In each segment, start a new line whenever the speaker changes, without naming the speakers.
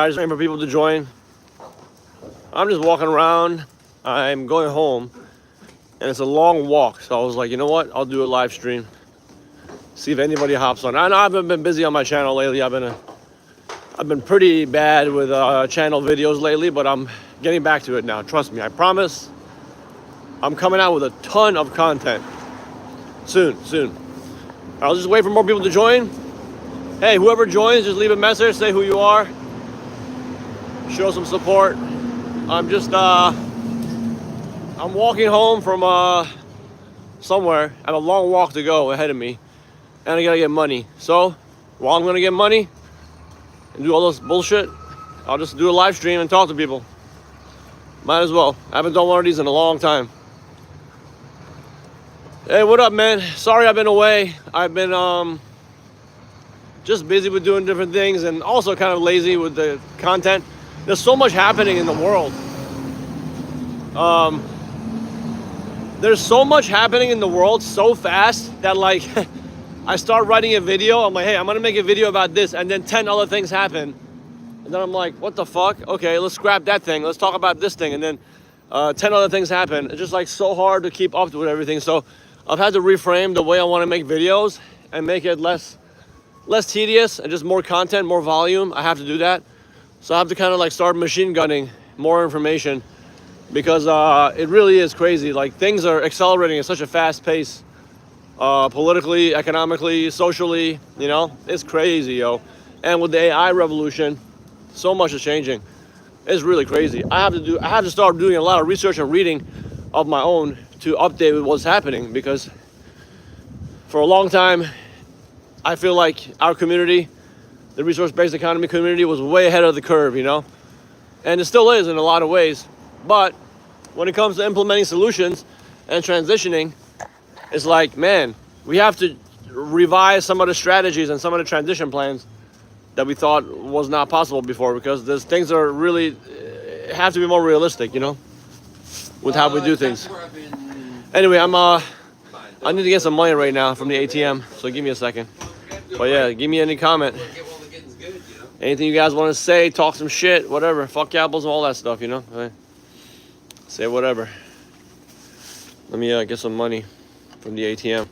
Just waiting for people to join. I'm just walking around. I'm going home, and it's a long walk. So I was like, you know what? I'll do a live stream. See if anybody hops on. I know I haven't been busy on my channel lately. I've been pretty bad with channel videos lately, but I'm getting back to it now. Trust me. I promise. I'm coming out with a ton of content soon. I'll just wait for more people to join. Hey, whoever joins, just leave a message. Say who you are. Show some support. I'm walking home from somewhere. I have a long walk to go ahead of me, and I gotta get money. So while I'm gonna get money and do all this bullshit, I'll just do a live stream and talk to people. Might as well. I haven't done one of these in a long time. Hey, what up, man? Sorry I've been away. I've been just busy with doing different things, and also kind of lazy with the content. There's so much happening in the world. There's so much happening in the world so fast that, like, I start writing a video. I'm like, hey, I'm gonna make a video about this, and then 10 other things happen. And then I'm like, what the fuck? Okay, let's scrap that thing. Let's talk about this thing. And then 10 other things happen. It's just like so hard to keep up with everything. So I've had to reframe the way I want to make videos and make it less tedious and just more content, more volume. I have to do that. So I have to kind of like start machine gunning more information, because it really is crazy. Like, things are accelerating at such a fast pace, politically, economically, socially, you know, it's crazy, yo. And with the AI revolution, so much is changing. It's really crazy. I have to start doing a lot of research and reading of my own to update with what's happening, because for a long time, I feel like our community, the resource-based economy community, was way ahead of the curve, you know? And it still is in a lot of ways. But when it comes to implementing solutions and transitioning, it's like, man, we have to revise some of the strategies and some of the transition plans that we thought was not possible before, because these things are really have to be more realistic, you know, with how we do things. Anyway, I need to get some money right now from the ATM, so give me a second. But yeah, give me any comment. Anything you guys want to say, talk some shit, whatever. Fuck Capitalism, all that stuff, you know? Right. Say whatever. Let me get some money from the ATM.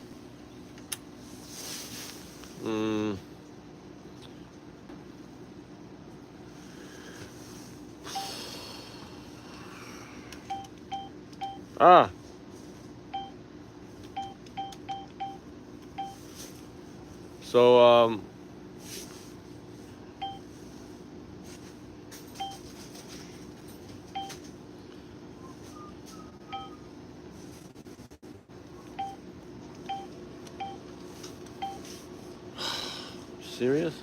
So, serious?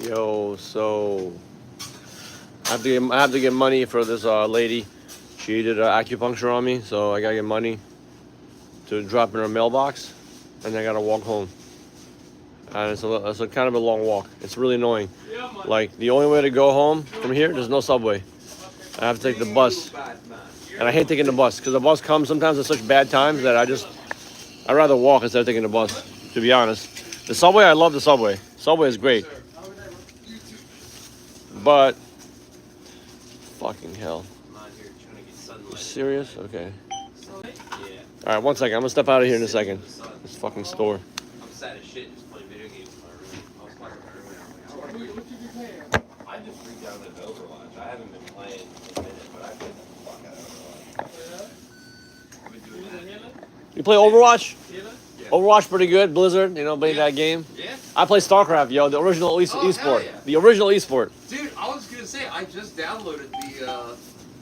Yo, so I have to get money for this lady. She did acupuncture on me, so I gotta get money to drop in her mailbox, and I gotta walk home. And it's a kind of a long walk. It's really annoying. Like, the only way to go home from here, there's no subway. I have to take the bus, and I hate taking the bus because the bus comes sometimes at such bad times that I'd rather walk instead of taking the bus, to be honest. The subway, I love the subway. Subway is great. But, fucking hell. You serious? Okay. Alright, one second. I'm gonna step out of here in a second. This fucking store.
I'm sad as shit just playing video games in my room. I was playing in my room. I just re-downloaded Overwatch. I haven't been playing in a minute, but I played the fuck out of Overwatch. I've been doing that.
You play Overwatch?
Yeah.
Overwatch pretty good. Blizzard, you know, playing that game.
Yeah.
I play StarCraft, yo, the original esport.
Yeah.
The original esport.
Dude, I was gonna say, I just downloaded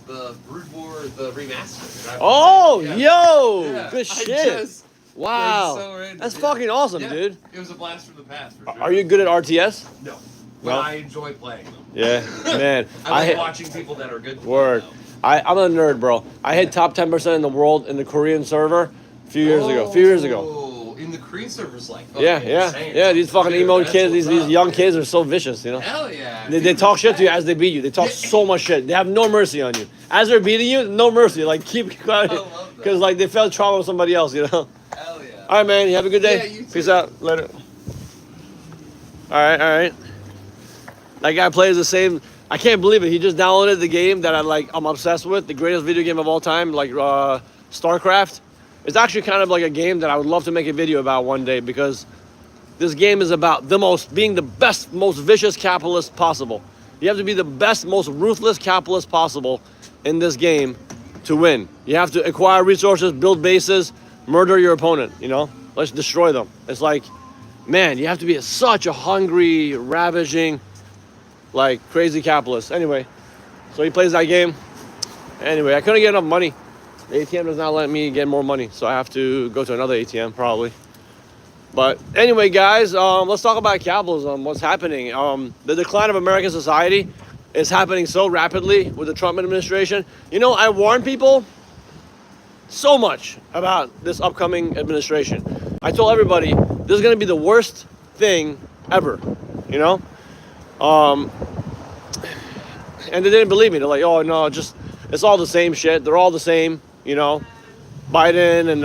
the Brood War, the remaster.
Oh,
Yeah.
yo,
Yeah,
good shit. Wow, that's fucking awesome, dude.
It was a blast from the past. For sure.
Are you good at RTS?
No.
No?
But I enjoy playing them.
Yeah, man.
I like watching people that are good.
Word. I'm a nerd, bro. I hit top 10% in the world in the Korean server a few years ago.
In the Korean servers, like
Yeah. These fucking emo kids, these young kids are so vicious, you know.
Hell yeah.
They talk shit to you as they beat you. They talk so much shit. They have no mercy on you. As they're beating you, no mercy. Like keep quiet, because like they felt trauma with somebody else, you know.
Hell yeah.
All right, man. You have a good day.
Yeah, you too.
Peace out. Later. All right. That guy plays the same. I can't believe it. He just downloaded the game that I'm obsessed with, the greatest video game of all time, like StarCraft. It's actually kind of like a game that I would love to make a video about one day, because this game is about being the best, most vicious capitalist possible. You have to be the best, most ruthless capitalist possible in this game to win. You have to acquire resources, build bases, murder your opponent, you know? Let's destroy them. It's like, man, you have to be such a hungry, ravaging, like crazy capitalist. Anyway, so he plays that game. Anyway, I couldn't get enough money. The ATM does not let me get more money, so I have to go to another ATM probably. But anyway, guys, let's talk about capitalism. What's happening? The decline of American society is happening so rapidly with the Trump administration. You know, I warn people so much about this upcoming administration. I told everybody this is going to be the worst thing ever, you know? And they didn't believe me. They're like, oh no, it's all the same shit. They're all the same, you know. Biden and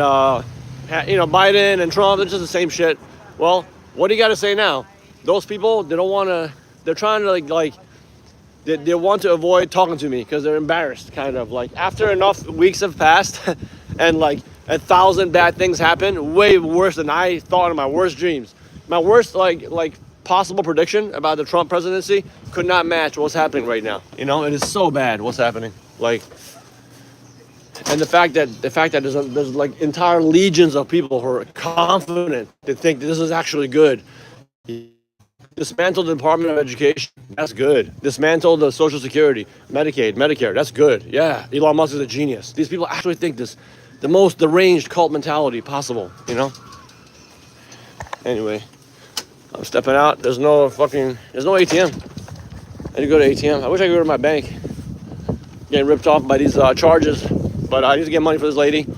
Trump, they're just the same shit. Well, what do you got to say now? Those people, they're trying to they want to avoid talking to me because they're embarrassed, kind of. Like, after enough weeks have passed and like 1,000 bad things happen, way worse than I thought in my worst dreams. My worst like possible prediction about the Trump presidency could not match what's happening right now. You know, it is so bad what's happening. Like, and the fact that there's like entire legions of people who are confident to think that this is actually good. Dismantle the Department of Education, that's good. Dismantle the Social Security, Medicaid, Medicare, that's good. Yeah, Elon Musk is a genius. These people actually think this, the most deranged cult mentality possible, you know? Anyway, I'm stepping out. There's no ATM. I need to go to ATM. I wish I could go to my bank. Getting ripped off by these charges, but I need to get money for this lady.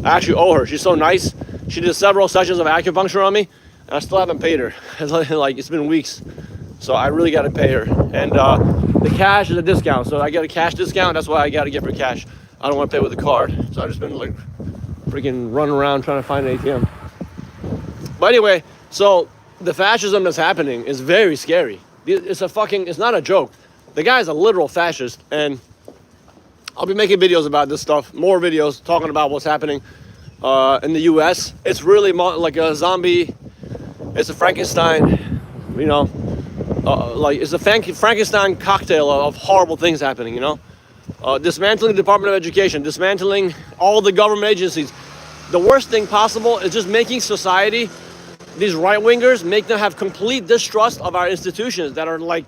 I actually owe her. She's so nice. She did several sessions of acupuncture on me, and I still haven't paid her. It's been weeks, so I really got to pay her. And the cash is a discount, so I get a cash discount. That's why I got to get her cash. I don't want to pay with a card, so I've just been like freaking running around trying to find an ATM. But anyway, so the fascism that's happening is very scary. It's not a joke. The guy's a literal fascist, and I'll be making videos about this stuff, more videos talking about what's happening in the U.S. It's really like a zombie. It's a Frankenstein, you know, it's a Frankenstein cocktail of horrible things happening, you know. Dismantling the Department of Education, dismantling all the government agencies. The worst thing possible is just making society, these right-wingers, make them have complete distrust of our institutions that are like,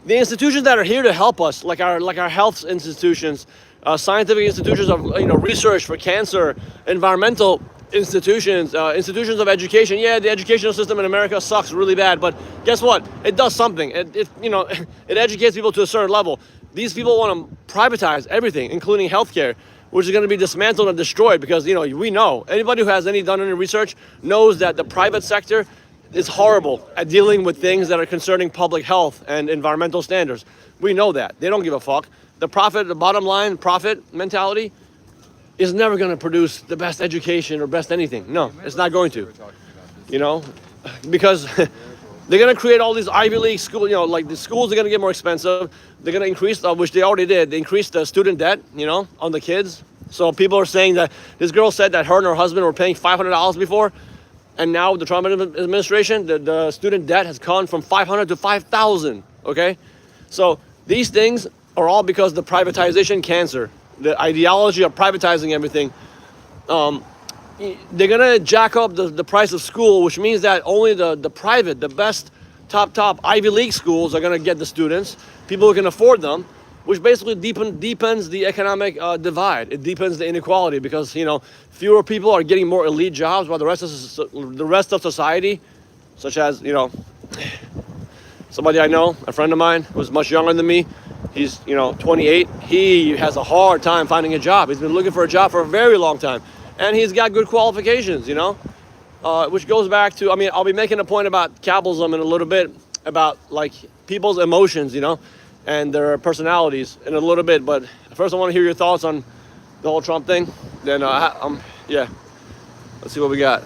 the institutions that are here to help us, like our health institutions, scientific institutions of research for cancer, environmental institutions, institutions of education. Yeah, the educational system in America sucks really bad, but guess what? It does something. It educates people to a certain level. These people want to privatize everything, including healthcare, which is going to be dismantled and destroyed, because we know, anybody who has done any research knows that the private sector is horrible at dealing with things that are concerning public health and environmental standards. We know that. They don't give a fuck. The bottom line profit mentality is never going to produce the best education or best anything. No, it's not going to. Because they're going to create all these Ivy League schools, like the schools are going to get more expensive. They're going to increase, which they already did. They increased the student debt, on the kids. So people are saying that this girl said that her and her husband were paying $500 before. And now with the Trump administration, the student debt has gone from $500 to $5,000, okay? So these things are all because of the privatization cancer, the ideology of privatizing everything. They're gonna jack up the price of school, which means that only the private, the best top Ivy League schools are gonna get the students, people who can afford them. which basically deepens the economic divide. It deepens the inequality because fewer people are getting more elite jobs, while the rest of society, such as somebody I know, a friend of mine who's much younger than me, he's 28. He has a hard time finding a job. He's been looking for a job for a very long time, and he's got good qualifications. Which goes back to, I'll be making a point about capitalism in a little bit, about like people's emotions, and their personalities in a little bit. But first, I want to hear your thoughts on the whole Trump thing. Then, yeah, let's see what we got.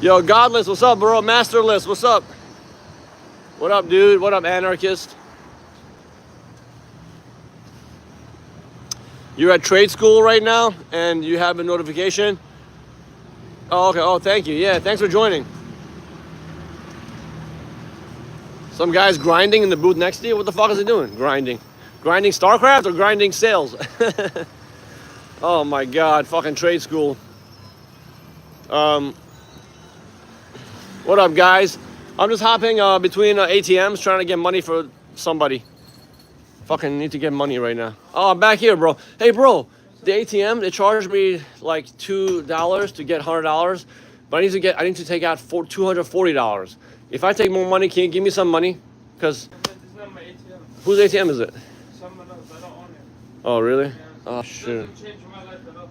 Yo, Godless, what's up, bro? Masterless, what's up? What up, dude? What up, anarchist? You're at trade school right now, and you have a notification. Oh, okay. Oh, thank you. Yeah, thanks for joining. Some guy's grinding in the booth next to you. What the fuck is he doing? Grinding StarCraft or grinding sales? Oh my God, fucking trade school. What up, guys? I'm just hopping between ATMs trying to get money for somebody. Fucking need to get money right now. Oh, I'm back here, bro. Hey, bro. The ATM, they charged me like $2 to get $100, but I need to take out $240. If I take more money, can you give me some money? Because
It's not my ATM.
whose ATM is it?
Someone else. I don't own it.
Oh, really?
Yeah.
Oh, shit.
Doesn't change my life at all.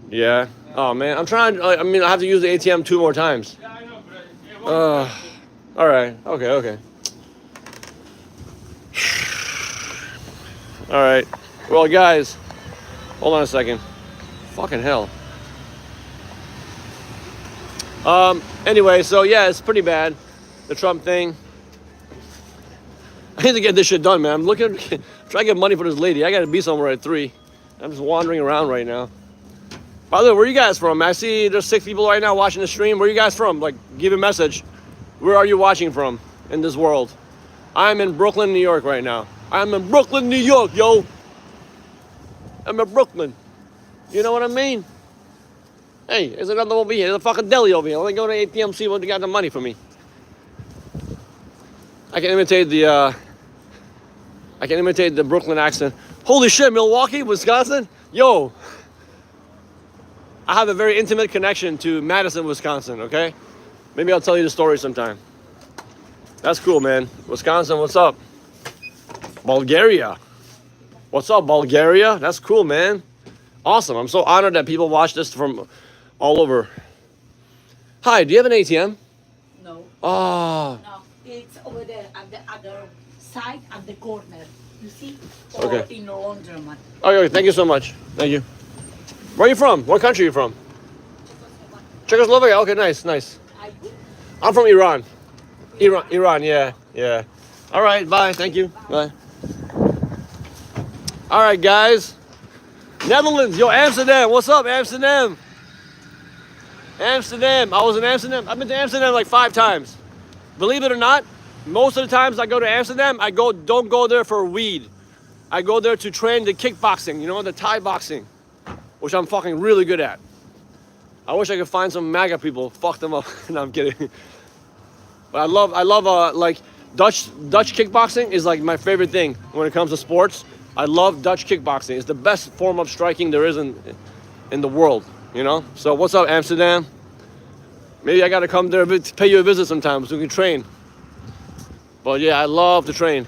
Yeah. Oh, man. I'm trying. I have to use the ATM 2 more times.
Yeah, I know, but it won't.
All right. Okay. All right. Well, guys, hold on a second. Fucking hell. Anyway, so yeah, it's pretty bad. The Trump thing. I need to get this shit done, man. I'm trying to get money for this lady. I gotta be somewhere at 3. I'm just wandering around right now. By the way, where are you guys from? I see there's 6 people right now watching the stream. Where are you guys from? Like, give a message. Where are you watching from in this world? I'm in Brooklyn, New York right now. I'm in Brooklyn, New York, yo. I'm in Brooklyn. You know what I mean? Hey, there's another over here. There's a fucking deli over here. Let me go to ATM, see what they got the money for me. I can imitate the Brooklyn accent. Holy shit, Milwaukee, Wisconsin? Yo. I have a very intimate connection to Madison, Wisconsin, okay? Maybe I'll tell you the story sometime. That's cool, man. Wisconsin, what's up? Bulgaria. What's up, Bulgaria? That's cool, man. Awesome. I'm so honored that people watch this from all over. Hi, do you have an ATM?
No.
Oh.
No, it's over there at the other side, at the corner. You see?
Okay.
Or in the laundromat.
Okay, thank you so much. Thank you. Where are you from? What country are you from? Czechoslovakia. Okay, nice. I'm from Iran. Iran, yeah. All right, bye. Thank you. Bye. All right, guys. Netherlands, yo, Amsterdam. What's up, Amsterdam? Amsterdam. I was in Amsterdam. I've been to Amsterdam like 5 times. Believe it or not, most of the times I go to Amsterdam, don't go there for weed. I go there to train the kickboxing, the Thai boxing, which I'm fucking really good at. I wish I could find some MAGA people, fuck them up. No, I'm kidding. But I love like Dutch kickboxing is like my favorite thing when it comes to sports. I love Dutch kickboxing. It's the best form of striking there is in the world, So what's up, Amsterdam? Maybe I gotta come there to pay you a visit sometime so we can train. But yeah, I love to train.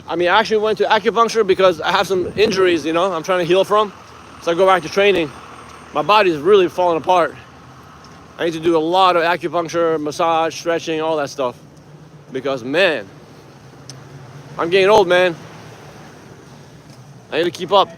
I actually went to acupuncture because I have some injuries, I'm trying to heal from. So I go back to training. My body's really falling apart. I need to do a lot of acupuncture, massage, stretching, all that stuff. Because, man, I'm getting old, man. I need to keep up.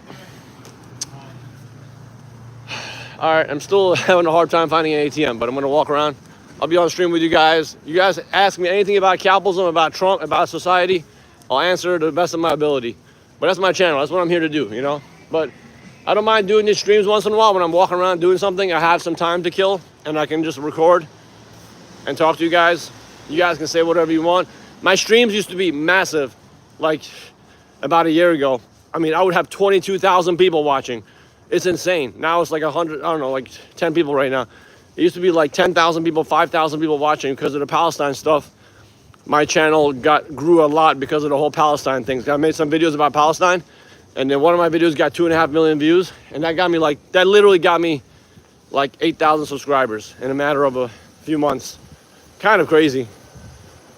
All right, I'm still having a hard time finding an ATM, but I'm going to walk around. I'll be on stream with you guys. You guys ask me anything about capitalism, about Trump, about society, I'll answer to the best of my ability. But that's my channel. That's what I'm here to do, But I don't mind doing these streams once in a while when I'm walking around doing something. I have some time to kill, and I can just record and talk to you guys. You guys can say whatever you want. My streams used to be massive, like about a year ago. I would have 22,000 people watching. It's insane. Now it's like 100, I don't know, like 10 people right now. It used to be like 10,000 people, 5,000 people watching because of the Palestine stuff. my channel grew a lot because of the whole Palestine thing. I made some videos about Palestine, and then one of my videos got 2.5 million views, and that literally got me like 8,000 subscribers in a matter of a few months. Kind of crazy.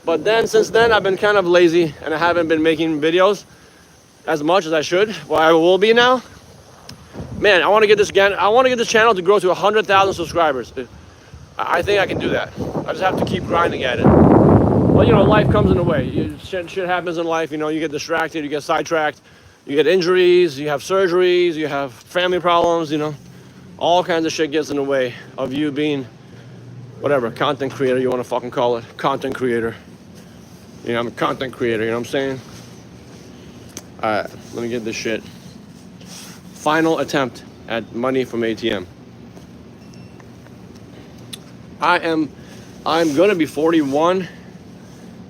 But then since then I've been kind of lazy and I haven't been making videos as much as I should. Well, I will be now. Man, I want to get this channel to grow to 100,000 subscribers. I think I can do that. I just have to keep grinding at it. Well, you know, life comes in the way. Shit happens in life. You know, you get distracted, you get sidetracked, you get injuries, you have surgeries, you have family problems. You know, all kinds of shit gets in the way of you being whatever content creator you want to fucking call it. Content creator. You know, I'm a content creator. You know what I'm saying? All right, let me get this shit. Final attempt at money from ATM. I'm gonna be 41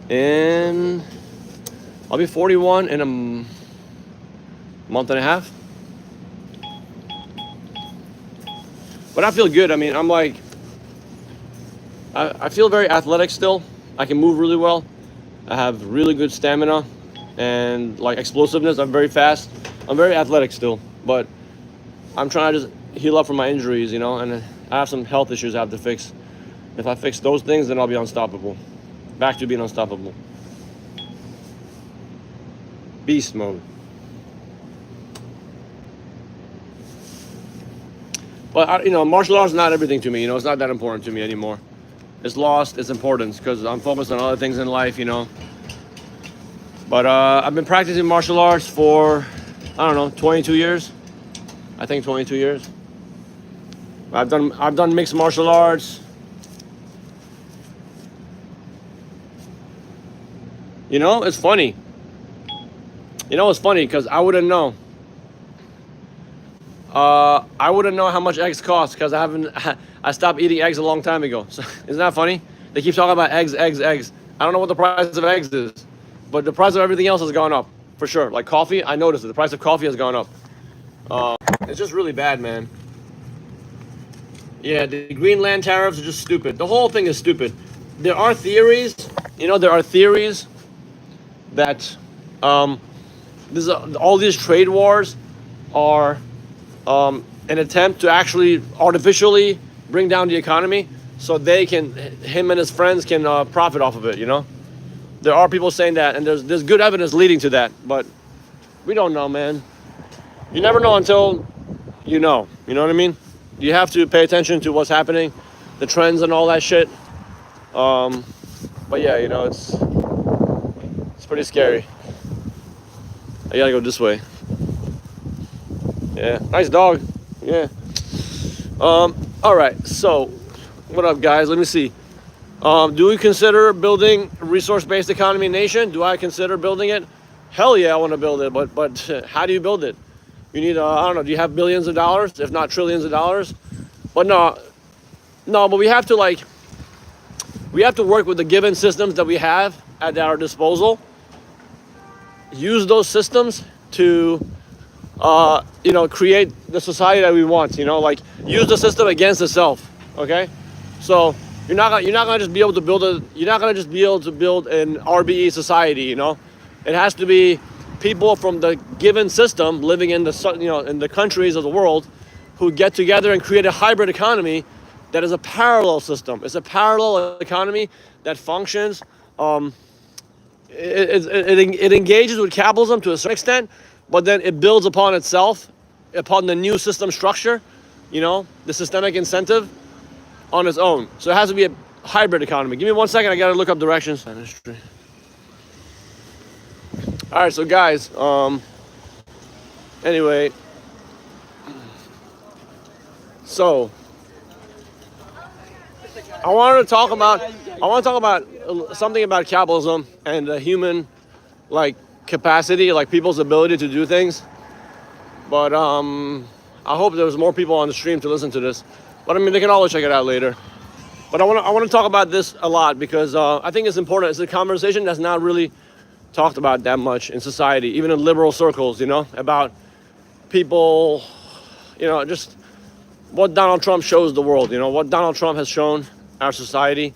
I'll be 41 in a month and a half. But I feel good. I mean, I'm like, I feel very athletic still. I can move really well. I have really good stamina and like explosiveness. I'm very fast. I'm very athletic still, but I'm trying to just heal up from my injuries, you know, and I have some health issues I have to fix. If I fix those things, then I'll be unstoppable. Back to being unstoppable. Beast mode. But, you know, martial arts is not everything to me, you know, it's not that important to me anymore. It's lost its importance because I'm focused on other things in life, you know. But I've been practicing martial arts for, I don't know, 22 years. I think 22 years. I've done mixed martial arts. You know, it's funny. You know, it's funny because I wouldn't know. I wouldn't know how much eggs cost because I stopped eating eggs a long time ago. So, isn't that funny? They keep talking about eggs. I don't know what the price of eggs is, but the price of everything else has gone up for sure. Like coffee, I noticed it. The price of coffee has gone up. It's just really bad, man. Yeah, the Greenland tariffs are just stupid. The whole thing is stupid. There are theories, you know, that all these trade wars are an attempt to actually artificially bring down the economy so him and his friends can profit off of it, you know? There are people saying that, and there's good evidence leading to that, but we don't know, man. You never know until you know what I mean? You have to pay attention to what's happening, the trends and all that shit. But yeah, you know, it's pretty scary. I gotta go this way. Yeah, nice dog. Yeah. All right. So, what up, guys? Let me see. Do we consider building a resource-based economy nation? Do I consider building it? Hell yeah, I want to build it. But how do you build it? You need I don't know. Do you have billions of dollars, if not trillions of dollars? But no. But we have to work with the given systems that we have at our disposal. Use those systems to create the society that we want, you know, like use the system against itself. Okay, so you're not gonna just be able to build an RBE society, you know. It has to be people from the given system living in the countries of the world who get together and create a hybrid economy that is a parallel system. It's a parallel economy that functions. It engages with capitalism to a certain extent, but then it builds upon itself, upon the new system structure, you know, the systemic incentive on its own. So it has to be a hybrid economy. Give me 1 second, I gotta look up directions. All right, so guys, anyway, so I want to talk about something about capitalism and the human, like, capacity, like people's ability to do things. But I hope there's more people on the stream to listen to this. But I mean, they can always check it out later. But I want to talk about this a lot because I think it's important. It's a conversation that's not really talked about that much in society, even in liberal circles, you know, about people, you know, just what Donald Trump shows the world, you know, what Donald Trump has shown our society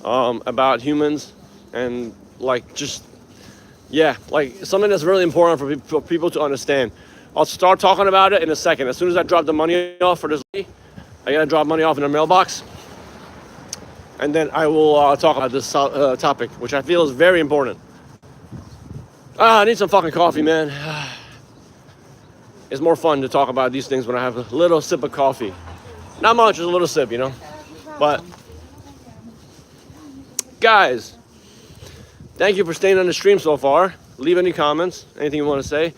about humans and like just, yeah, like something that's really important for people to understand. I'll start talking about it in a second. As soon as I drop the money off for this lady, I gotta drop money off in the mailbox, and then I will talk about this topic, which I feel is very important. I need some fucking coffee, man. It's more fun to talk about these things when I have a little sip of coffee. Not much, just a little sip, you know? But, guys, thank you for staying on the stream so far. Leave any comments, anything you want to say.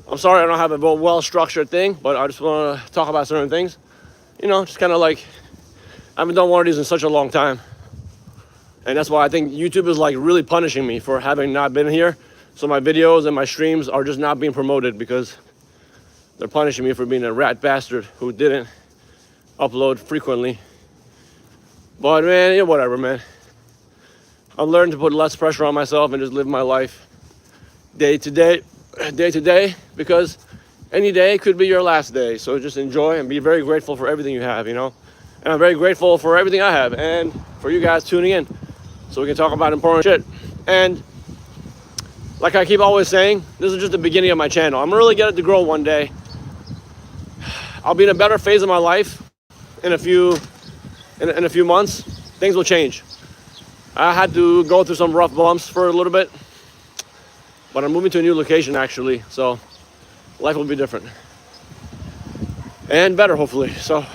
I'm sorry I don't have a well-structured thing, but I just want to talk about certain things. You know, just kind of like, I haven't done one of these in such a long time. And that's why I think YouTube is like really punishing me for having not been here. So my videos and my streams are just not being promoted because they're punishing me for being a rat bastard who didn't upload frequently. But man, yeah, whatever, man. I'm learning to put less pressure on myself and just live my life day to day, because any day could be your last day. So just enjoy and be very grateful for everything you have, you know? And I'm very grateful for everything I have and for you guys tuning in so we can talk about important shit. And like I keep always saying, this is just the beginning of my channel. I'm gonna really get it to grow one day. I'll be in a better phase of my life in a few months. Things will change. I had to go through some rough bumps for a little bit, but I'm moving to a new location actually, so life will be different and better hopefully. So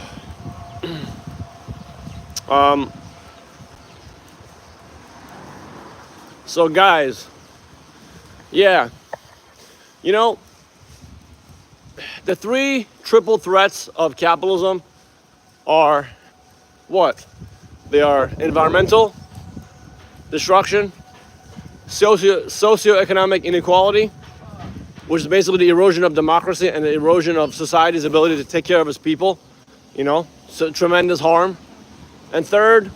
so guys, yeah, you know, the three triple threats of capitalism are what? They are environmental destruction, socioeconomic inequality, which is basically the erosion of democracy and the erosion of society's ability to take care of its people, you know, so tremendous harm. And third,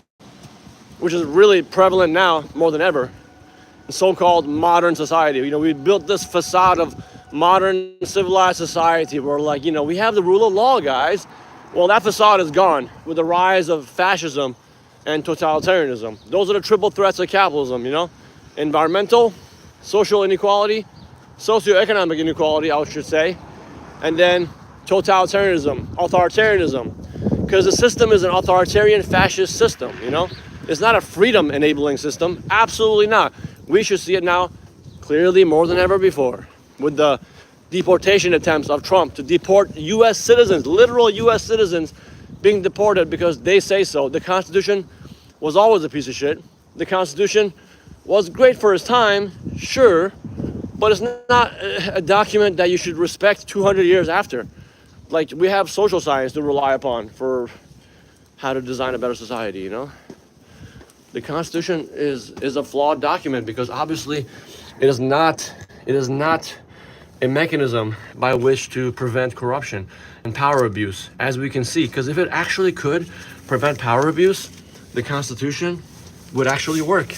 which is really prevalent now more than ever, so-called modern society. You know, we built this facade of modern civilized society where, like, you know, we have the rule of law, guys. Well, that facade is gone with the rise of fascism and totalitarianism. Those are the triple threats of capitalism, you know? Environmental, social inequality, socioeconomic inequality, I should say, and then totalitarianism, authoritarianism. Because the system is an authoritarian fascist system, you know? It's not a freedom enabling system, absolutely not. We should see it now clearly more than ever before with the deportation attempts of Trump to deport US citizens, literal US citizens being deported because they say so. The Constitution was always a piece of shit. The Constitution was great for its time, sure, but it's not a document that you should respect 200 years after. Like, we have social science to rely upon for how to design a better society, you know? The Constitution is a flawed document because obviously it is not a mechanism by which to prevent corruption and power abuse, as we can see. Because if it actually could prevent power abuse, the Constitution would actually work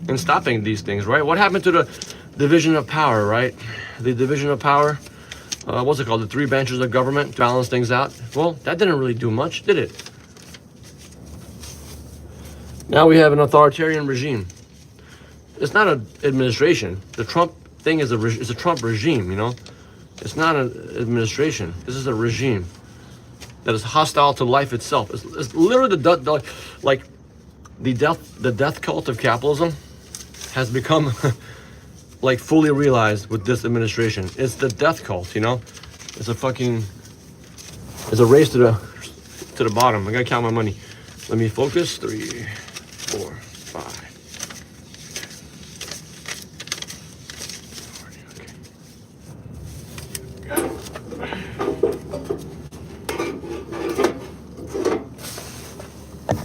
in stopping these things, right? What happened to the division of power, right? The division of power, what's it called? The three branches of government to balance things out. Well, that didn't really do much, did it? Now we have an authoritarian regime. It's not an administration. The Trump thing is a Trump regime, you know? It's not an administration. This is a regime that is hostile to life itself. It's literally the death cult of capitalism has become like fully realized with this administration. It's the death cult, you know? It's a race to the bottom. I gotta count my money. Let me focus. 3, 4, 5.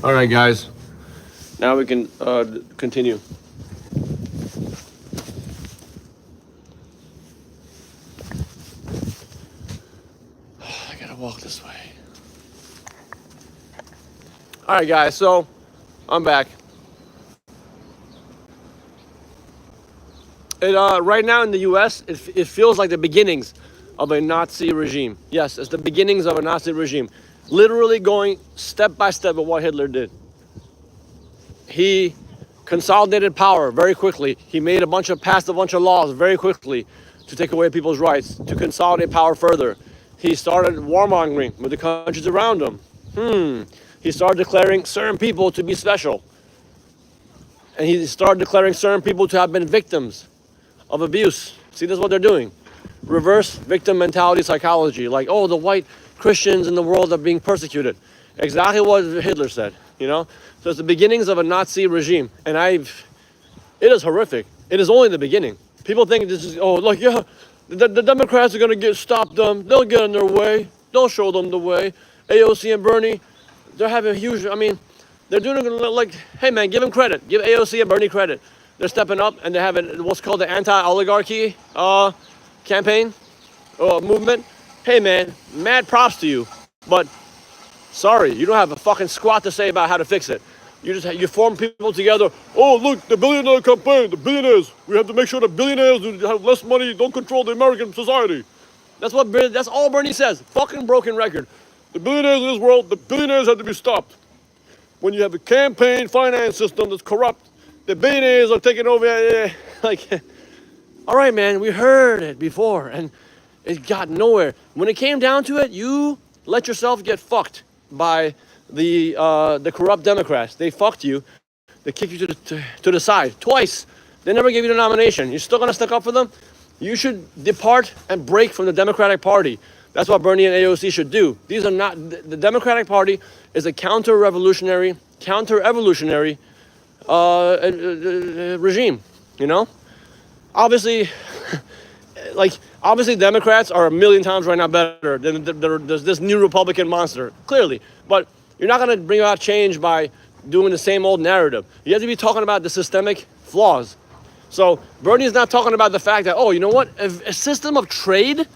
All right, guys. Now we can continue. I gotta walk this way. All right, guys. So I'm back. Right now in the U.S., it feels like the beginnings of a Nazi regime. Yes, it's the beginnings of a Nazi regime. Literally going step by step of what Hitler did. He consolidated power very quickly. He passed a bunch of laws very quickly to take away people's rights, to consolidate power further. He started warmongering with the countries around him. He started declaring certain people to be special. And he started declaring certain people to have been victims of abuse. See, this is what they're doing. Reverse victim mentality psychology. Like, oh, the white Christians in the world are being persecuted. Exactly what Hitler said, you know? So it's the beginnings of a Nazi regime. And it is horrific. It is only the beginning. People think this is, the Democrats are going to stop them. They'll get in their way. They'll show them the way. AOC and Bernie, they're having they're doing it like, hey man, give them credit. Give AOC and Bernie credit. They're stepping up and they're having what's called the anti-oligarchy campaign or movement. Hey man, mad props to you. But sorry, you don't have a fucking squat to say about how to fix it. You form people together. Oh, look, the billionaire campaign, the billionaires. We have to make sure the billionaires who have less money don't control the American society. That's all Bernie says. Fucking broken record. The billionaires in this world, the billionaires have to be stopped. When you have a campaign finance system that's corrupt, the billionaires are taking over. All right, man, we heard it before, and it got nowhere. When it came down to it, you let yourself get fucked by the corrupt Democrats. They fucked you. They kicked you to the side twice. They never gave you the nomination. You're still gonna stick up for them? You should depart and break from the Democratic Party. That's what Bernie and AOC should do. These are not, the Democratic Party is a counter-revolutionary, counter-evolutionary regime, you know? Obviously, obviously Democrats are a million times right now better than this new Republican monster, clearly. But you're not gonna bring about change by doing the same old narrative. You have to be talking about the systemic flaws. So Bernie is not talking about the fact that, oh, you know what? A system of trade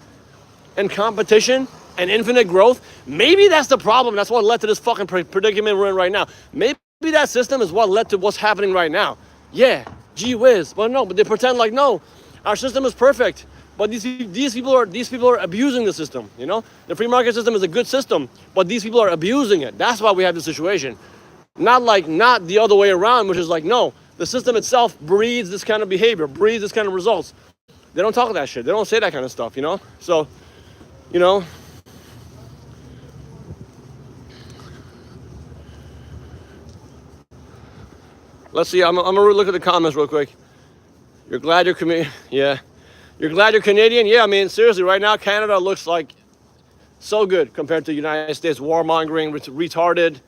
and competition and infinite growth, maybe that's the problem. That's what led to this fucking predicament we're in right now. Maybe that system is what led to what's happening right now. Yeah, gee whiz. But no, but they pretend like, no, our system is perfect. But these people are abusing the system, you know? The free market system is a good system, but these people are abusing it. That's why we have this situation. Not the other way around, which is like, no, the system itself breeds this kind of behavior, breeds this kind of results. They don't talk that shit. They don't say that kind of stuff, you know? So, you know, let's see, I'm gonna look at the comments real quick. You're glad you're Canadian? Yeah. You're glad you're Canadian? Yeah, I mean, seriously, right now, Canada looks like so good compared to the United States. Warmongering, retarded,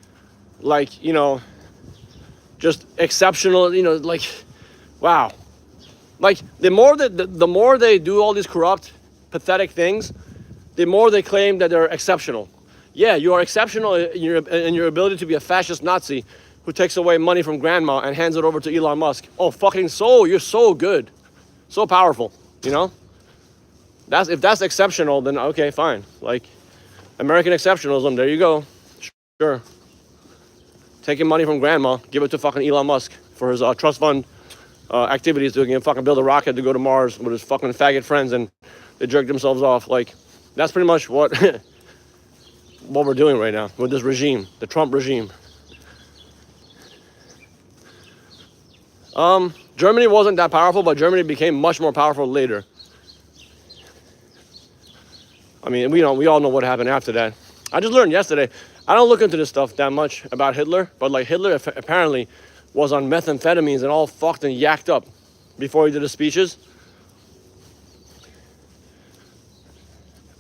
like, you know, just exceptional, you know, like, wow. Like, the more they do all these corrupt, pathetic things, the more they claim that they're exceptional. Yeah, you are exceptional in your ability to be a fascist Nazi who takes away money from grandma and hands it over to Elon Musk. Oh, you're so good. So powerful, you know? If that's exceptional, then okay, fine. Like, American exceptionalism, there you go. Sure. Taking money from grandma, give it to fucking Elon Musk for his trust fund activities so he can fucking build a rocket to go to Mars with his fucking faggot friends, and they jerk themselves off. Like, that's pretty much what what we're doing right now with this regime, the Trump regime. Germany wasn't that powerful, but Germany became much more powerful later. I mean, we all know what happened after that. I just learned yesterday. I don't look into this stuff that much about Hitler, but like Hitler apparently was on methamphetamines and all fucked and yacked up before he did his speeches.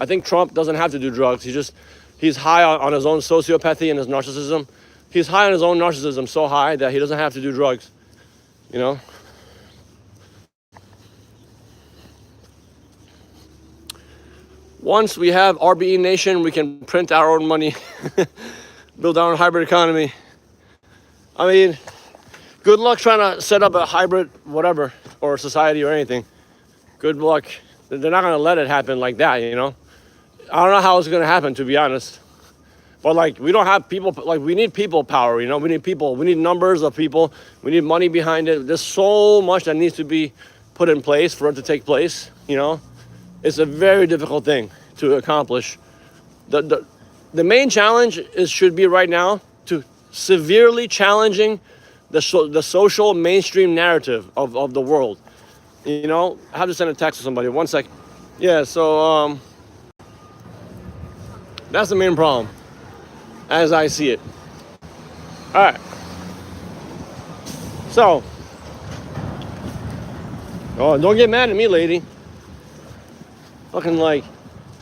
I think Trump doesn't have to do drugs. He's high on his own sociopathy and his narcissism. He's high on his own narcissism, so high that he doesn't have to do drugs, you know? Once we have RBE Nation, we can print our own money, build our own hybrid economy. I mean, good luck trying to set up a hybrid whatever, or society or anything. Good luck. They're not going to let it happen like that, you know? I don't know how it's going to happen, to be honest. But like, we don't have people, like we need people power, you know? We need people, we need numbers of people. We need money behind it. There's so much that needs to be put in place for it to take place, you know? It's a very difficult thing to accomplish. The main challenge should be right now to severely challenging the social mainstream narrative of the world. You know, I have to send a text to somebody. 1 second. Yeah, so that's the main problem, as I see it. All right. So, oh, don't get mad at me, lady. Fucking like,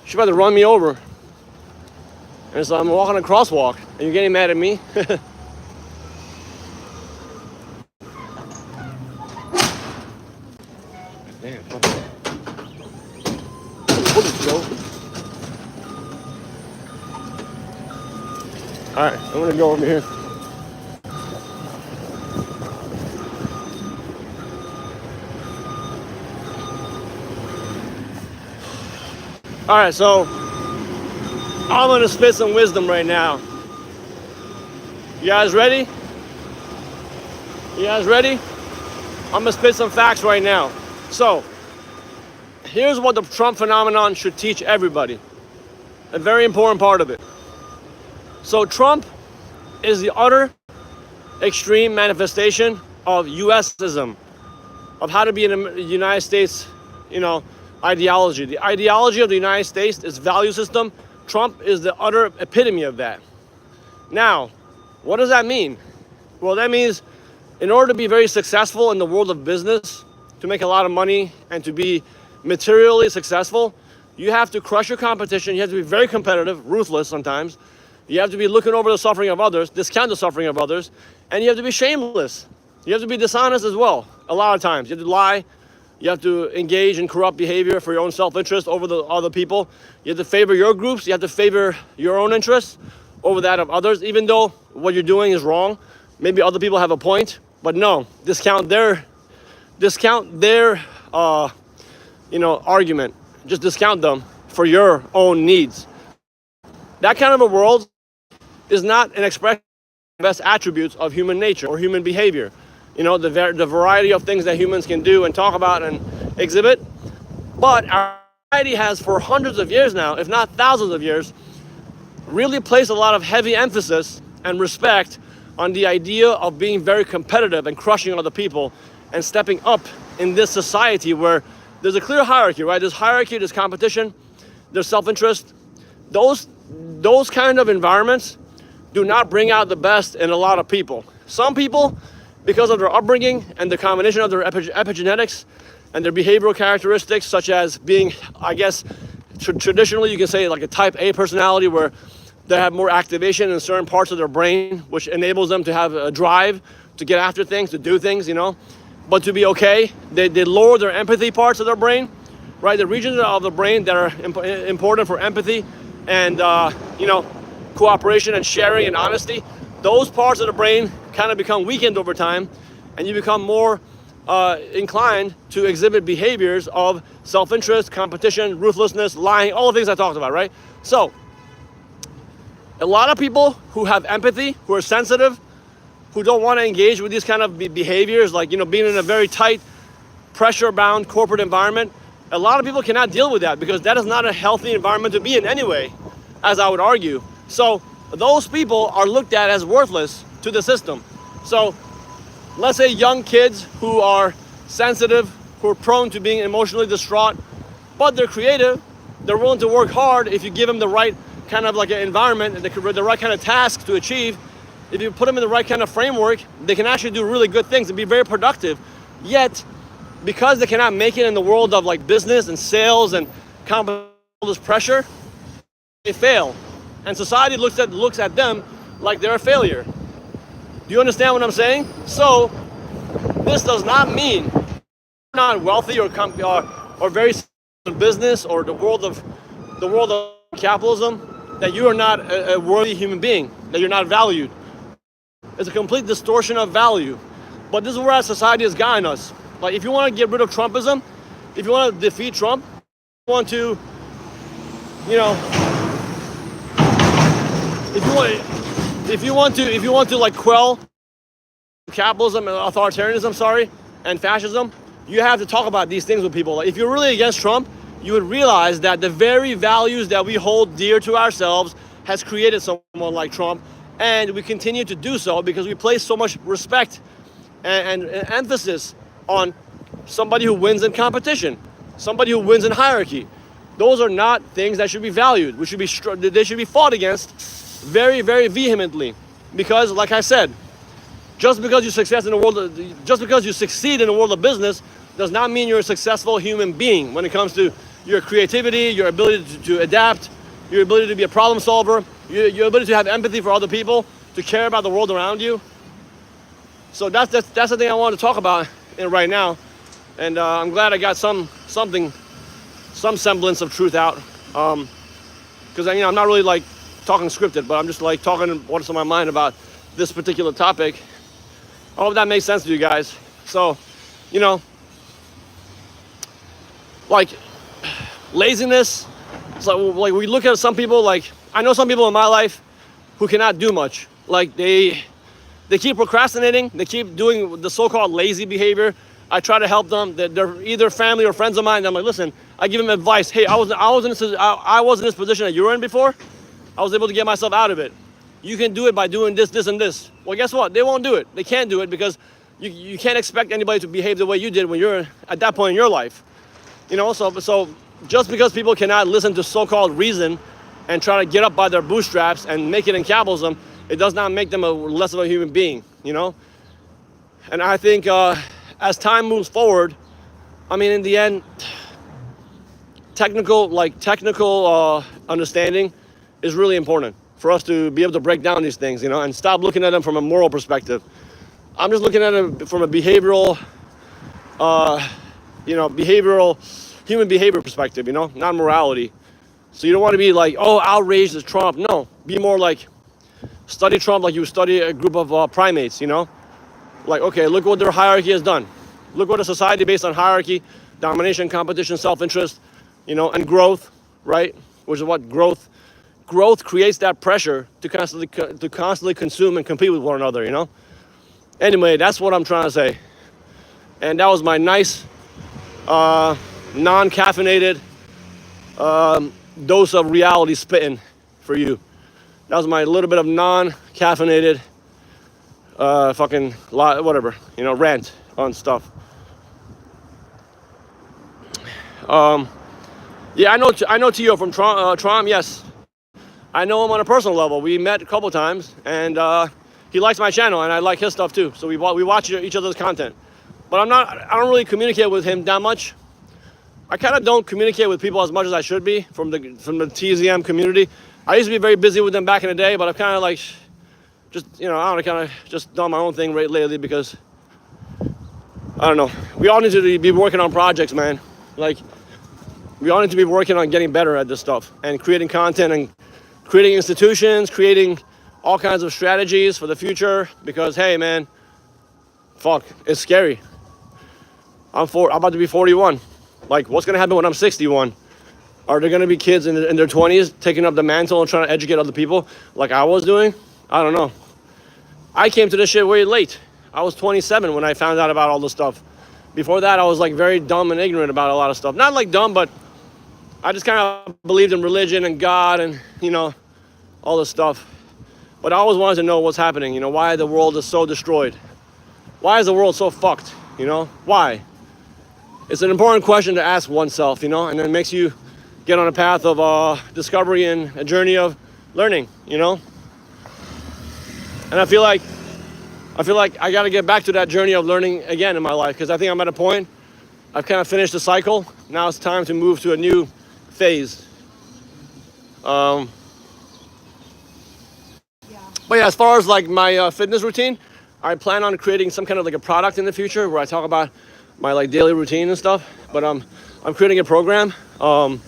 she's about to run me over. And so I'm walking a crosswalk, and you're getting mad at me? Damn, fuck. Alright, I'm gonna go over here. Alright, so I'm gonna spit some wisdom right now. You guys ready? You guys ready? I'm gonna spit some facts right now. So, here's what the Trump phenomenon should teach everybody. A very important part of it. So Trump is the utter extreme manifestation of USism, of how to be in the United States, you know, ideology. The ideology of the United States is value system. Trump is the utter epitome of that. Now, what does that mean? Well, that means in order to be very successful in the world of business, to make a lot of money and to be materially successful, you have to crush your competition. You have to be very competitive, ruthless sometimes. You have to be looking over the suffering of others, discount the suffering of others, and you have to be shameless. You have to be dishonest as well, a lot of times. You have to lie. You have to engage in corrupt behavior for your own self-interest over the other people. You have to favor your groups. You have to favor your own interests over that of others, even though what you're doing is wrong. Maybe other people have a point, but no, discount their argument. Just discount them for your own needs. That kind of a world is not an expression of the best attributes of human nature or human behavior. You know, the variety of things that humans can do and talk about and exhibit. But our society has, for hundreds of years now, if not thousands of years, really placed a lot of heavy emphasis and respect on the idea of being very competitive and crushing other people and stepping up in this society where there's a clear hierarchy, right? There's hierarchy, there's competition, there's self-interest. Those kind of environments do not bring out the best in a lot of people. Some people, because of their upbringing and the combination of their epigenetics and their behavioral characteristics, such as being, I guess, traditionally you can say like a type A personality where they have more activation in certain parts of their brain, which enables them to have a drive to get after things, to do things, you know. But to be okay, they lower their empathy parts of their brain, right? The regions of the brain that are important for empathy and, cooperation and sharing and honesty, those parts of the brain kind of become weakened over time, and you become more inclined to exhibit behaviors of self-interest, competition, ruthlessness, lying, all the things I talked about, right? So, a lot of people who have empathy, who are sensitive, who don't want to engage with these kind of behaviors, like, you know, being in a very tight, pressure-bound corporate environment, a lot of people cannot deal with that because that is not a healthy environment to be in anyway, as I would argue. So those people are looked at as worthless to the system. So let's say young kids who are sensitive, who are prone to being emotionally distraught, but they're creative, they're willing to work hard if you give them the right kind of like an environment and the right kind of tasks to achieve. If you put them in the right kind of framework, they can actually do really good things and be very productive. Yet, because they cannot make it in the world of like business and sales and all this pressure, they fail. And society looks at them like they're a failure. Do you understand what I'm saying? So, this does not mean you're not wealthy or very in business or the world of capitalism, that you are not a worthy human being, that you're not valued. It's a complete distortion of value. But this is where our society has gotten us. Like, if you want to get rid of Trumpism, if you want to defeat Trump, if you want to, if you want to like quell capitalism and authoritarianism, and fascism, you have to talk about these things with people. Like, if you're really against Trump, you would realize that the very values that we hold dear to ourselves has created someone like Trump, and we continue to do so because we place so much respect and emphasis on somebody who wins in competition, somebody who wins in hierarchy. Those are not things that should be valued. They should be fought against very, very vehemently. Because, like I said, just because you succeed in the world of business does not mean you're a successful human being when it comes to your creativity, your ability to adapt, your ability to be a problem solver, your ability to have empathy for other people, to care about the world around you. So that's the thing I want to talk about right now, and I'm glad I got some semblance of truth out, because I'm not really like talking scripted, but I'm just like talking what's on my mind about this particular topic. I hope that makes sense to you guys. So, like laziness. It's like we look at some people, like I know some people in my life who cannot do much. Like they keep procrastinating. They keep doing the so-called lazy behavior. I try to help them. They're either family or friends of mine. And I'm like, listen, I give them advice. Hey, I was in this position that you were in before. I was able to get myself out of it. You can do it by doing this, this, and this. Well, guess what? They won't do it. They can't do it because you can't expect anybody to behave the way you did when you're at that point in your life. So just because people cannot listen to so-called reason and try to get up by their bootstraps and make it in capitalism, it does not make them less of a human being, And I think as time moves forward, in the end, technical understanding is really important for us to be able to break down these things, and stop looking at them from a moral perspective. I'm just looking at it from a behavioral human behavior perspective, not morality. So you don't want to be like, oh, outraged at Trump. No, be more like, study Trump like you study a group of primates, Like, okay, look what their hierarchy has done. Look what a society based on hierarchy, domination, competition, self-interest, and growth, right? Which is what growth creates that pressure to constantly consume and compete with one another, Anyway, that's what I'm trying to say. And that was my nice, non-caffeinated dose of reality spitting for you. That was my little bit of non-caffeinated rant on stuff. Yeah, I know Tio from Trom. Yes, I know him on a personal level. We met a couple times, and he likes my channel, and I like his stuff too. So we watch each other's content. But I don't really communicate with him that much. I kind of don't communicate with people as much as I should be from the TZM community. I used to be very busy with them back in the day, but I've kind of like just done my own thing lately because I don't know. We all need to be working on projects, man. Like we all need to be working on getting better at this stuff and creating content and creating institutions, creating all kinds of strategies for the future. Because hey, man, fuck, it's scary. I'm about to be 41. Like, what's gonna happen when I'm 61? Are there gonna be kids in their 20s taking up the mantle and trying to educate other people like I was doing? I don't know. I came to this shit way late. I was 27 when I found out about all this stuff. Before that, I was like very dumb and ignorant about a lot of stuff. Not like dumb, but I just kind of believed in religion and God and, all this stuff. But I always wanted to know what's happening, why the world is so destroyed. Why is the world so fucked, Why? It's an important question to ask oneself, and it makes you get on a path of discovery and a journey of learning, And I feel like I got to get back to that journey of learning again in my life because I think I'm at a point. I've kind of finished the cycle. Now it's time to move to a new phase. But yeah, as far as like my fitness routine, I plan on creating some kind of like a product in the future where I talk about my like daily routine and stuff. But I'm creating a program. I'm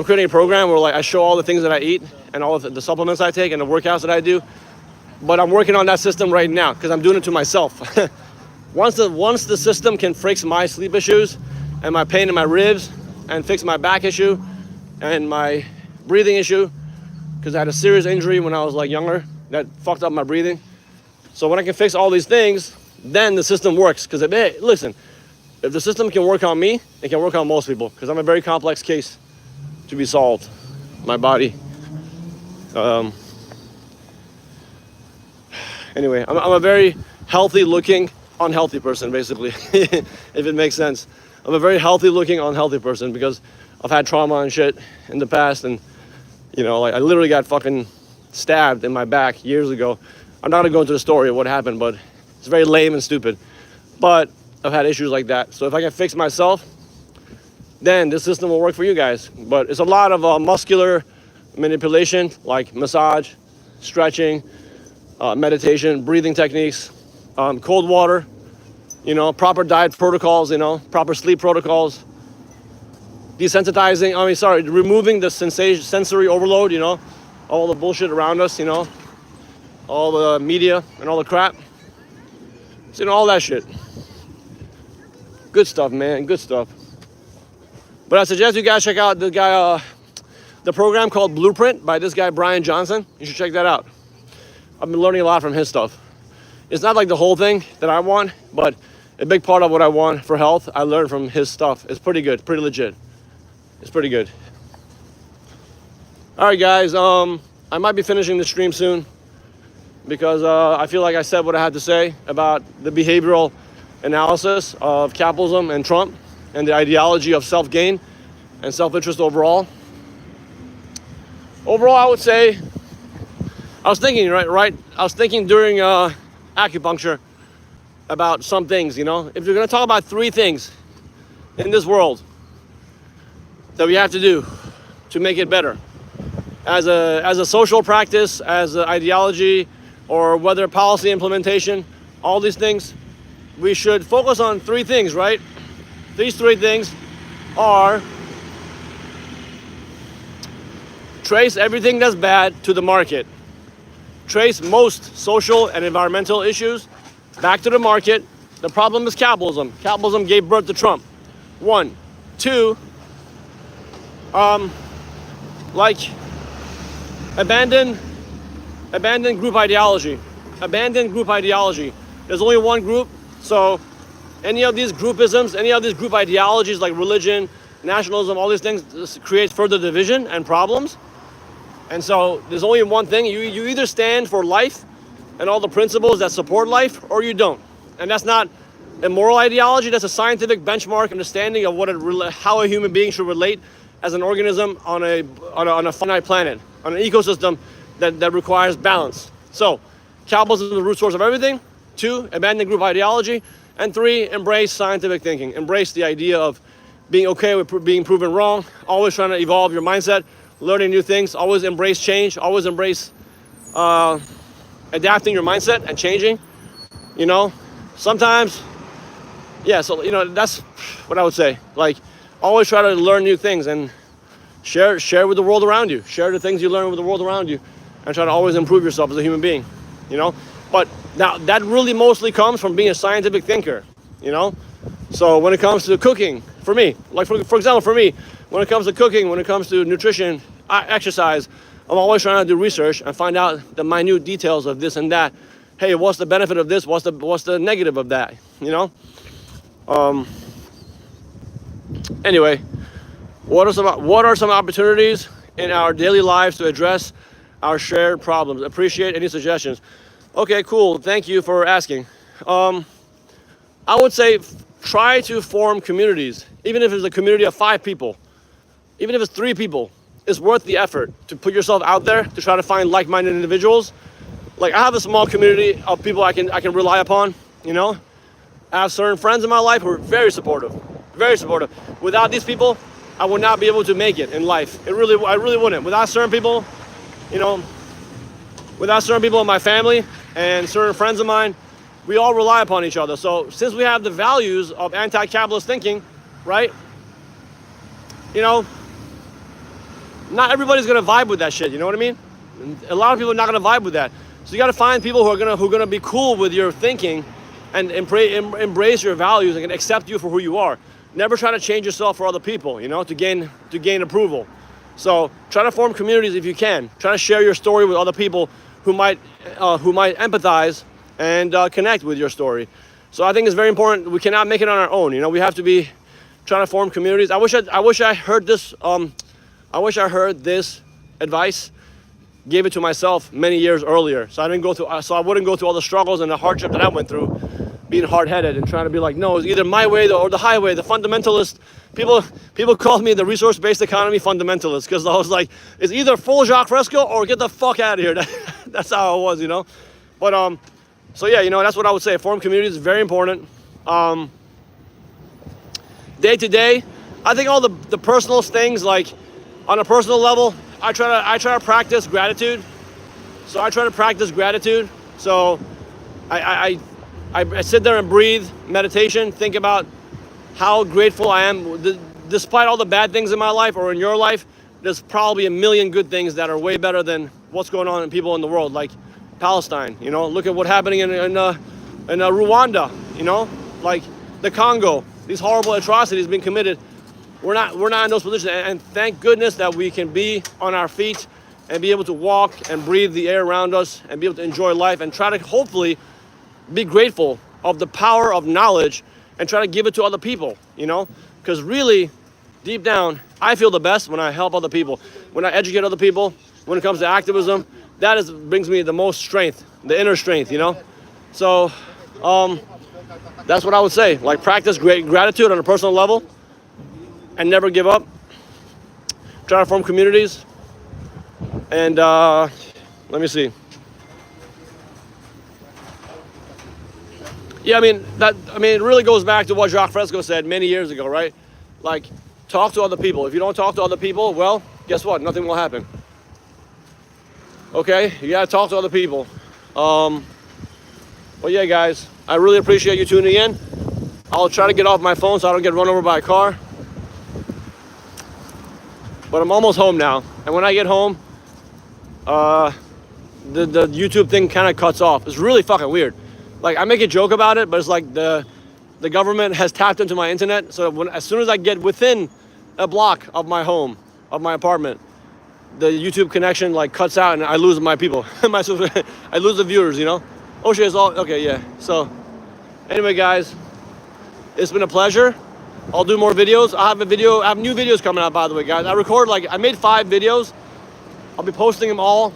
creating a program where like I show all the things that I eat and all of the supplements I take and the workouts that I do. But I'm working on that system right now because I'm doing it to myself. Once the system can fix my sleep issues and my pain in my ribs and fix my back issue and my breathing issue, because I had a serious injury when I was like younger that fucked up my breathing. So when I can fix all these things, then the system works. Because if the system can work on me, it can work on most people. Because I'm a very complex case to be solved. My body. Anyway, I'm a very healthy looking, unhealthy person, basically, if it makes sense. I'm a very healthy looking unhealthy person because I've had trauma and shit in the past, and you know, like I literally got fucking stabbed in my back years ago. I'm not gonna go into the story of what happened, but it's very lame and stupid. But I've had issues like that. So if I can fix myself, then this system will work for you guys. But it's a lot of muscular manipulation, like massage, stretching, meditation, breathing techniques, cold water, you know, proper diet protocols, you know, proper sleep protocols, desensitizing, removing the sensory overload, you know, all the bullshit around us, you know, all the media and all the crap. So, you know, all that shit. Good stuff, man, good stuff. But I suggest you guys check out the program called Blueprint by this guy, Brian Johnson. You should check that out. I've been learning a lot from his stuff. It's not like the whole thing that I want, but a big part of what I want for health, I learned from his stuff. It's pretty good, pretty legit. It's pretty good. All right, guys, I might be finishing the stream soon because I feel like I said what I had to say about the behavioral analysis of capitalism and Trump and the ideology of self-gain and self-interest overall. Overall, I would say, I was thinking, right? I was thinking during acupuncture about some things, you know? If you're gonna talk about three things in this world that we have to do to make it better, as a social practice, as an ideology, or whether policy implementation, all these things, we should focus on three things, right? These three things are trace everything that's bad to the market. Trace most social and environmental issues back to the market. The problem is capitalism. Capitalism gave birth to Trump. 1. 2, like abandon group ideology. Abandon group ideology. There's only one group, so any of these groupisms, any of these group ideologies like religion, nationalism, all these things create further division and problems. And so there's only one thing. You either stand for life and all the principles that support life, or you don't. And that's not a moral ideology. That's a scientific benchmark understanding of how a human being should relate as an organism on a finite planet, on an ecosystem that requires balance. So capitalism is the root source of everything. 2, abandon group ideology. And 3, embrace scientific thinking. Embrace the idea of being okay with being proven wrong, always trying to evolve your mindset, learning new things, always embrace change, always embrace adapting your mindset and changing, you know. Sometimes, yeah, so, you know, that's what I would say. Like, always try to learn new things and share with the world around you. Share the things you learn with the world around you and try to always improve yourself as a human being, you know. But now that really mostly comes from being a scientific thinker, you know. So when it comes to cooking, for me, like for example, for me, when it comes to cooking, when it comes to nutrition, exercise, I'm always trying to do research and find out the minute details of this and that. Hey, what's the benefit of this? What's the negative of that? You know. Anyway, what are some opportunities in our daily lives to address our shared problems? Appreciate any suggestions. Okay, cool. Thank you for asking. I would say try to form communities, even if it's a community of 5 people, even if it's 3 people. It's worth the effort to put yourself out there to try to find like-minded individuals. Like, I have a small community of people I can rely upon, you know. I have certain friends in my life who are very supportive, very supportive. Without these people, I would not be able to make it in life. I really wouldn't. Without certain people, you know, without certain people in my family and certain friends of mine, we all rely upon each other. So since we have the values of anti-capitalist thinking, right, you know, not everybody's gonna vibe with that shit, you know what I mean? A lot of people are not gonna vibe with that. So you gotta find people who are gonna be cool with your thinking and embrace your values and can accept you for who you are. Never try to change yourself for other people, you know, to gain approval. So try to form communities if you can. Try to share your story with other people who might empathize and connect with your story. So I think it's very important. We cannot make it on our own. You know, we have to be trying to form communities. I wish I heard this. I wish I heard this advice, gave it to myself many years earlier. So I wouldn't go through all the struggles and the hardship that I went through. being hard-headed and trying to be like, no, it's either my way or the highway, the fundamentalist. People called me the resource-based economy fundamentalist because I was like, it's either full Jacques Fresco or get the fuck out of here. That's how I was, you know. But so yeah, you know, that's what I would say. Forum community is very important. Day to day, I think all the personal things, like on a personal level, I try to practice gratitude. So I try to practice gratitude. So I sit there and breathe, meditation, think about how grateful I am. Despite all the bad things in my life or in your life, there's probably a million good things that are way better than what's going on in people in the world, like Palestine. You know, look at what's happening in Rwanda. You know, like the Congo. These horrible atrocities being committed. We're not in those positions, and thank goodness that we can be on our feet and be able to walk and breathe the air around us and be able to enjoy life and try to hopefully be grateful of the power of knowledge and try to give it to other people, you know? Because really, deep down, I feel the best when I help other people, when I educate other people. When it comes to activism, that brings me the most strength, the inner strength, you know? So, that's what I would say. Like, practice gratitude on a personal level and never give up. Try to form communities. And let me see. Yeah, I mean, it really goes back to what Jacques Fresco said many years ago, right? Like, talk to other people. If you don't talk to other people, well, guess what? Nothing will happen. Okay? You gotta talk to other people. Well, yeah, guys, I really appreciate you tuning in. I'll try to get off my phone so I don't get run over by a car. But I'm almost home now. And when I get home, the YouTube thing kind of cuts off. It's really fucking weird. Like, I make a joke about it, but it's like the government has tapped into my internet. So as soon as I get within a block of my home, of my apartment, the YouTube connection like cuts out and I lose my people. I lose the viewers, you know? Oh shit, it's all, okay, yeah. So, anyway, guys, it's been a pleasure. I'll do more videos. I have new videos coming out, by the way, guys. I made 5 videos. I'll be posting them all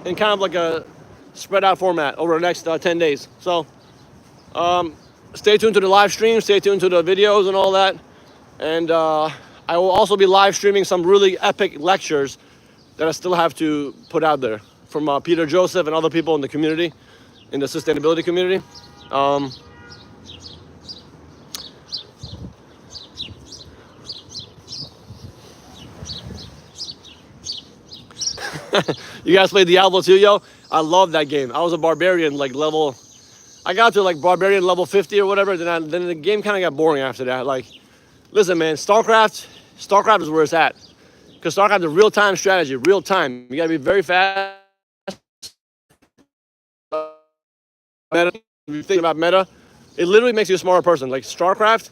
in kind of like a spread out format over the next 10 days. So, stay tuned to the live stream, stay tuned to the videos and all that. And I will also be live streaming some really epic lectures that I still have to put out there from Peter Joseph and other people in the community, in the sustainability community. You guys play Diablo 2, yo? I love that game. I was a barbarian, like I got to like barbarian level 50 or whatever, then the game kind of got boring after that. Like, listen, man, StarCraft is where it's at. Because StarCraft is real-time strategy, real time. You gotta be very fast. Meta, if you think about meta, it literally makes you a smarter person. Like StarCraft,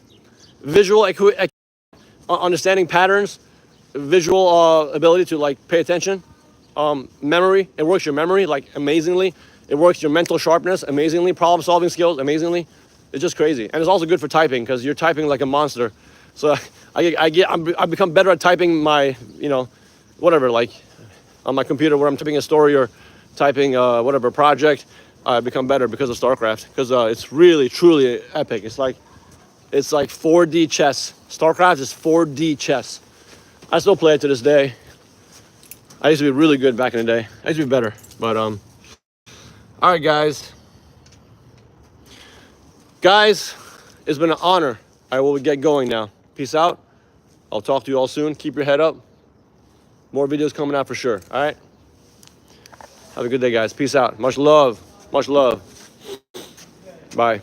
visual understanding patterns, visual ability to like pay attention, memory. It works your memory like amazingly. It works your mental sharpness amazingly. Problem-solving skills amazingly. It's just crazy, and it's also good for typing because you're typing like a monster. So I become better at typing my, you know, whatever, like on my computer where I'm typing a story or typing whatever project. I become better because of StarCraft because it's really truly epic. It's like 4D chess. StarCraft is 4D chess. I still play it to this day. I used to be really good back in the day. I used to be better, but all right, guys. Guys, it's been an honor. I will get going now. Peace out. I'll talk to you all soon. Keep your head up. More videos coming out for sure. All right. Have a good day, guys. Peace out. Much love. Much love. Bye.